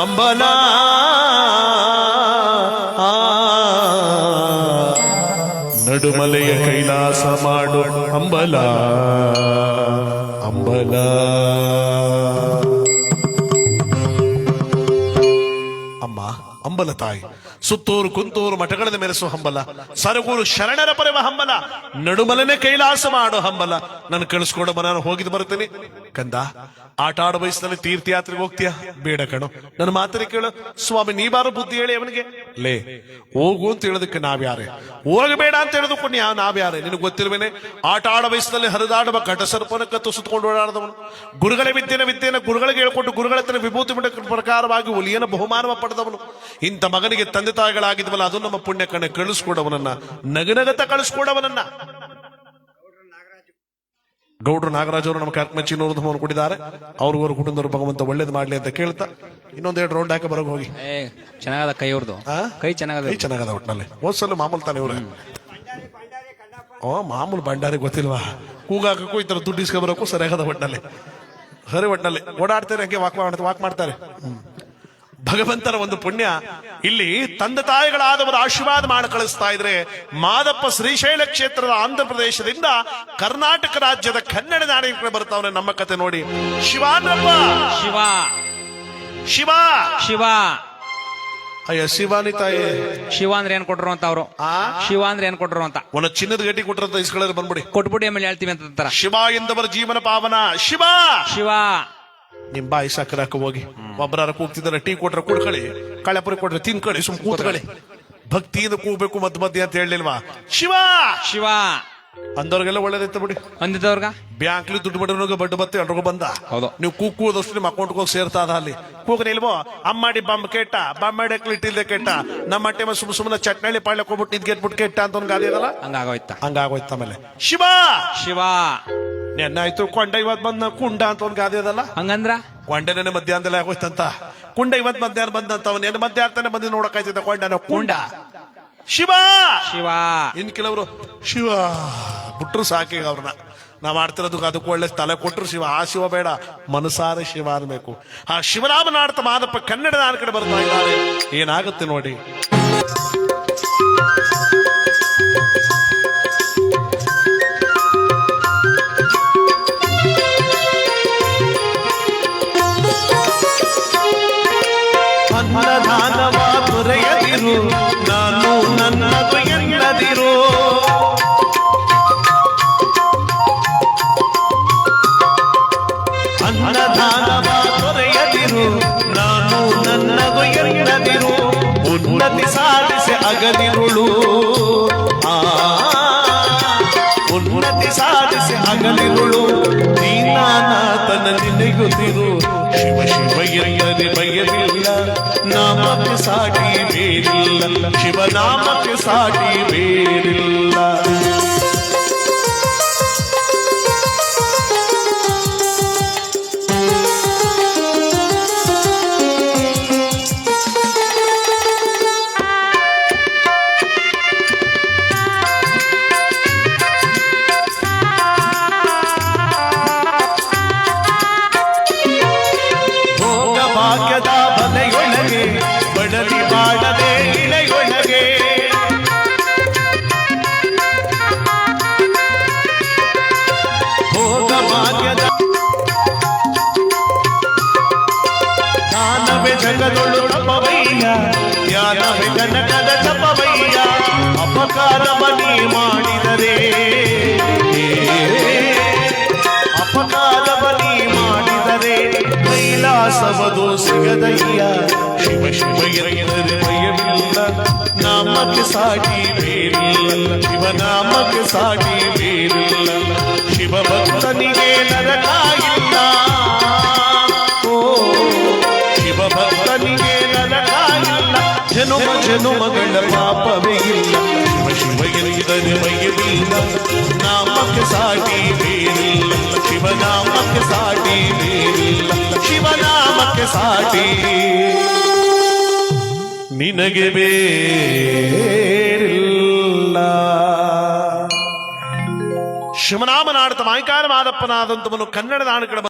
ಅಂಬಲ, ನಡುಮಲೆಯ ಕೈಲಾಸ ಮಾಡೋ ಅಂಬಲ, ಅಂಬಲ. ಅಮ್ಮ ಅಂಬಲ ತಾಯಿ, ಸುತ್ತೂರು ಕುಂತೂರು ಮಠಗಳನ್ನ ಮೆರೆಸುವ ಹಂಬಲ, ಸರಗೂರು ಶರಣರ ಪರವ ಹಂಬಲ, ನಡುಮಲನೆ ಕೈಲಾಸ ಮಾಡೋ ಹಂಬಲ. ನಾನು ಕಳಿಸ್ಕೊಡಮ್ಮ, ನಾನು ಹೋಗಿದ್ದು ಬರ್ತೇನೆ ಕಂದ. ಆಟ ಆಡೋ ವಯಸ್ಸಿನಲ್ಲಿ ತೀರ್ಥಯಾತ್ರೆಗೆ ಹೋಗ್ತೀಯ? ಬೇಡ ಕಣೋ, ನನ್ನ ಮಾತನ್ನ ಕೇಳು ಸ್ವಾಮಿ, ನೀ ಬಾರು ಬುದ್ಧಿ ಹೇಳಿ ಅವನಿಗೆ. ಲೇ ಹೋಗು ಅಂತ ಹೇಳೋದಕ್ಕೆ ನಾವ್ಯಾರೆ, ಹೋಗಬೇಡ ಅಂತ ಹೇಳೋದಕ್ಕೆ ನಾವ್ಯಾರೆ? ನಿನಗೆ ಗೊತ್ತಿರುವೇನೆ, ಆಟ ಆಡೋ ವಯಸ್ಸಿನಲ್ಲಿ ಹರಿದಾಡುವ ಘಟಸರ್ಪನ ಕತ್ತು ಸುತ್ತಕೊಂಡು ಓಡಾಡದವನು, ಗುರುಗಳ ವಿದ್ಯೆನ ಗುರುಗಳಿಗೆ ಹೇಳ್ಕೊಟ್ಟು ಗುರುಗಳ ಹತ್ರ ವಿಭೂತಿ ಬಿಡ ಪ್ರಕಾರವಾಗಿ ಹುಲಿಯನ್ನು ಬಹುಮಾನವ ಪಡೆದವನು. ಇಂಥ ಮಗನಿಗೆ ತಂದೆ ತಾಯಿಗಳಾಗಿದ್ವಲ್ಲ, ಅದು ನಮ್ಮ ಪುಣ್ಯ ಕಣ್ಣೆ, ಕಳಿಸ್ಕೊಡವನನ್ನ, ನಗನಗತ ಕಳಿಸ್ಕೊಡವನನ್ನ. ಗೌಡ್ರು ನಾಗರಾಜ್ ಅವರು ನಮ್ಮ ಕಾರ್ಯಕ್ರಮ ಧಮವನ್ನು ಕೊಟ್ಟಿದ್ದಾರೆ. ಅವ್ರಿಗೂ ಕುಟುಂಬದವರು ಭಗವಂತ ಒಳ್ಳೇದು ಮಾಡ್ಲಿ ಅಂತ ಕೇಳ್ತಾ ಇನ್ನೊಂದೆರಡು ರೌಂಡ್ ಹಾಕಿ ಬರೋಕೆ ಹೋಗಿ. ಚೆನ್ನಾಗದ ಕೈ ಅವ್ರದ್ದು, ಕೈ ಚೆನ್ನಾಗದ ಒಟ್ಟಿನಲ್ಲಿ. ಹೋದ್ಸಲ ಮಾಮೂಲು ತಾನೆ ಇವ್ರೆ, ಮಾಮೂಲು ಭಂಡಾರಿ ಗೊತ್ತಿಲ್ವಾ, ಕೂಗಾಕಕ್ಕೂ ಈ ತರ ದುಡ್ಡು ಇಸ್ಕೊ ಬರೋಕ್ಕೂ ಸರಿಯಾಗದ ಒಟ್ಟಿನಲ್ಲಿ. ಸರಿ ಒಟ್ಟಿನಲ್ಲಿ ಓಡಾಡ್ತಾರೆ, ಹಂಗೆ ವಾಕ್ ಮಾಡ್ತಾರೆ. ಭಗವಂತನ ಒಂದು ಪುಣ್ಯ. ಇಲ್ಲಿ ತಂದೆ ತಾಯಿಗಳಾದವರು ಆಶೀರ್ವಾದ ಮಾಡಿ ಕಳಿಸ್ತಾ ಇದ್ರೆ, ಮಾದಪ್ಪ ಶ್ರೀಶೈಲ ಕ್ಷೇತ್ರದ ಆಂಧ್ರ ಪ್ರದೇಶದಿಂದ ಕರ್ನಾಟಕ ರಾಜ್ಯದ ಕನ್ನಡ ನಾಡಿನ ಬರ್ತಾವನೆ. ನಮ್ಮ ಕತೆ ನೋಡಿ, ಶಿವಾನಪ್ಪ, ಶಿವ ಶಿವ ಶಿವ ಅಯ್ಯ ಶಿವಾನಿ ತಾಯಿ. ಶಿವ ಅಂದ್ರೆ ಏನ್ ಕೊಟ್ರು ಅಂತ ಅವರು, ಶಿವ ಅಂದ್ರೆ ಏನ್ ಕೊಟ್ರು ಅಂತ ಒಂದು ಚಿನ್ನದ ಗಟ್ಟಿ ಕೊಟ್ಟರಂತ ಇಸ್ಕೊಳ್ಳೋರು ಬಂದ್ಬಿಡಿ, ಕೊಟ್ಬಿಡಿ ಆಮೇಲೆ ಹೇಳ್ತೀವಿ ಅಂತ. ಶಿವ ಎಂದವರ ಜೀವನ ಪಾವನ ಶಿವ ಶಿವ. ನಿಮ್ ಬಾಯಿ ಸಕ್ಕರಾಕ ಹೋಗಿ, ಒಬ್ಬರಾರ ಕೂಗ್ತಿದ್ದಾರೆ, ಟೀ ಕೊಟ್ರೆ ಕುಡ್ಕೊಳ್ಳಿ, ಕಳೆಪುರಿ ಕೊಟ್ರೆ ತಿನ್ಕೊಳ್ಳಿ, ಸುಮ್ ಕೂತ್ಕೊಳ್ಳಿ. ಭಕ್ತಿಯಿಂದ ಕೂಗ್ಬೇಕು ಮಧ್ಯ ಅಂತ ಹೇಳಿಲ್ವಾ? ಶಿವ ಶಿವ ಅಂದವ್ರಿಗೆಲ್ಲ ಒಳ್ಳೇದೈತೆ ಬಿಡಿ. ಅಂದಿದ್ದವ್ರಗ ಬ್ಯಾಂಕ್ಲಿ ದುಡ್ಡು ಬಡ್ಡೋಗ ಬಡ್ಡು ಬತ್ತೆ ಎಲ್ರಿಗೂ ಬಂದ. ಹೌದು, ನೀವು ಕೂದಷ್ಟು ನಿಮ್ಮ ಅಕೌಂಟ್ ಹೋಗಿ ಸೇರ್ತಾ ಅದ. ಅಲ್ಲಿ ಕೂಗನಿಲ್ವೋ, ಅಮ್ಮಾಡಿ ಬಂಬ್ ಕೆಟ್ಟ, ಬಮ್ಮಡಕ್ಲಿ ಇಟ್ಟಿಲ್ದೆ ಕೆಟ್ಟ, ನಮ್ಮ ಟೈಮ ಸುಮ್ಮನೆ ಚಟ್ನಳ್ಳಿ ಪಾಳ್ಯ ಹೋಗ್ಬಿಟ್ಟು ನಿದ್ಗೆಟ್ಬಿಟ್ಟು ಕೆಟ್ಟ ಅಂತ ಒಂದು ಗಾದಿ ಅದಲ್ಲ, ಹಂಗಾಗೋಯ್ತ. ಆಮೇಲೆ ಶಿವ ಶಿವ ನೆನ್ನಾಯ್ತು, ಕೊಂಡ ಇವತ್ ಬಂದ ಕುಂಡ ಅಂತ ಒಂದ್ ಗಾದಿ ಅದಲ್ಲ, ಹಂಗಂದ್ರ ಕೊಂಡೆ ನೆನೆ ಮಧ್ಯಾಹ್ನದಲ್ಲಿ ಆಗೋಯ್ತಂತ. ಕುಂಡ ಇವತ್ ಮಧ್ಯಾಹ್ನ ಬಂದಂತ, ನೆನೆ ಮಧ್ಯಾಹ್ನ ಬಂದು ನೋಡಕಾಯ್ತಿದ್ದ ಕೊಂಡನ ಕುಂಡ. ಶಿವ ಶಿವ. ಇನ್ ಕೆಲವರು ಶಿವ ಬಿಟ್ರು ಸಾಕೀಗ ಅವ್ರನ್ನ. ನಾವ್ ಮಾಡ್ತಿರೋದು ಅದಕ್ಕೆ ಒಳ್ಳೆ ತಲೆ ಕೊಟ್ಟರು ಶಿವ. ಆ ಶಿವ ಬೇಡ, ಮನಸಾರೆ ಶಿವ ಅನ್ಬೇಕು. ಆ ಶಿವನಾಮನ ಆಡ್ತ ಮಾದಪ್ಪ ಕನ್ನಡ ನಾಡ ಕಡೆ ಬರ್ತಾ ಇದ್ದಾರೆ. ಏನಾಗುತ್ತೆ ನೋಡಿ. ಅನ್ನದಾನವ ದೊರೆಯದಿರು, ನಾನು ನನ್ನದು ಎನ್ನದಿರು. ಅನ್ನದಾನವ ದೊರೆಯದಿರು, ನಾನು ನನ್ನದು ಎನ್ನದಿರು. ಉನ್ನತಿ ಸಾಧಿಸಿ ಅಗಲಿರುಳು, ಉನ್ನತಿ ಸಾಧಿಸಿ ಅಗಲಿರುಳು. ನೀನಾನಾತನ ನಿನಗುತ್ತಿರು, ಶಿವ ಶಿವ ಎಂದರೆ ಭಯವಿಲ್ಲ. ನಾಮಕ್ಕೆ ಸಾಟಿ ಬೇರಿಲ್ಲ, ಶಿವನಾಮಕ್ಕೆ ಸಾಟಿ ಬೇರಿಲ್ಲ. ಭೋಗ ಭಾಗ್ಯದ ಬಲೆಯೊಳಗೆ ಬಡಲ ಜ್ಞಾನವೇ ಜಗದೊಳು ತಪವಯ್ಯ ಜ್ಞಾನವೇ ಕನಕದ ಜಪವಯ್ಯ ಅಪಕಾರ ಬನಿ ಮಾಡಿದರೆ ಅಪಕಾರ ಬನಿ ಮಾಡಿದರೆ ಕೈಲಾಸವದು ಸಿಗದಯ್ಯ ಶಿವ ಶಿವ ಎಂದರೆ ಭಯವಿಲ್ಲ ನಾಮಕ್ಕೆ ಸಾಟಿ ಬೇರಿಲ್ಲ ಶಿವನಾಮಕ್ಕೆ ಸಾಟಿ ಬೇರಿಲ್ಲ ಶಿವ ಭಕ್ತನಿಗೆ ನರಕ ಇಲ್ಲ ಓ ಶಿವ ಭಕ್ತನಿಗೆ ನರಕ ಇಲ್ಲ ಜನುಮ ಜನುಮಗಳ ಪಾಪವೇ ಇಲ್ಲ ಶಿವ ಶಿವ ಎಂದರೆ ಭಯವಿಲ್ಲ ನಾಮಕ್ಕೆ ಸಾಟಿ ಬೇರಿಲ್ಲ ಶಿವನಾಮಕ್ಕೆ ಸಾಟಿ ಬೇರಿಲ್ಲ ಶಿವನಾಮಕ್ಕೆ ಸಾಟಿ ನಿನಗೆ ಬೇರಿಲ್ಲ. ಶಿವನಾಮನಾಡುತ್ತ ಮಾಯ್ಕಾರ ಮಾದಪ್ಪನಾದಂತವನು ಕನ್ನಡ ನಾಡುಗಳ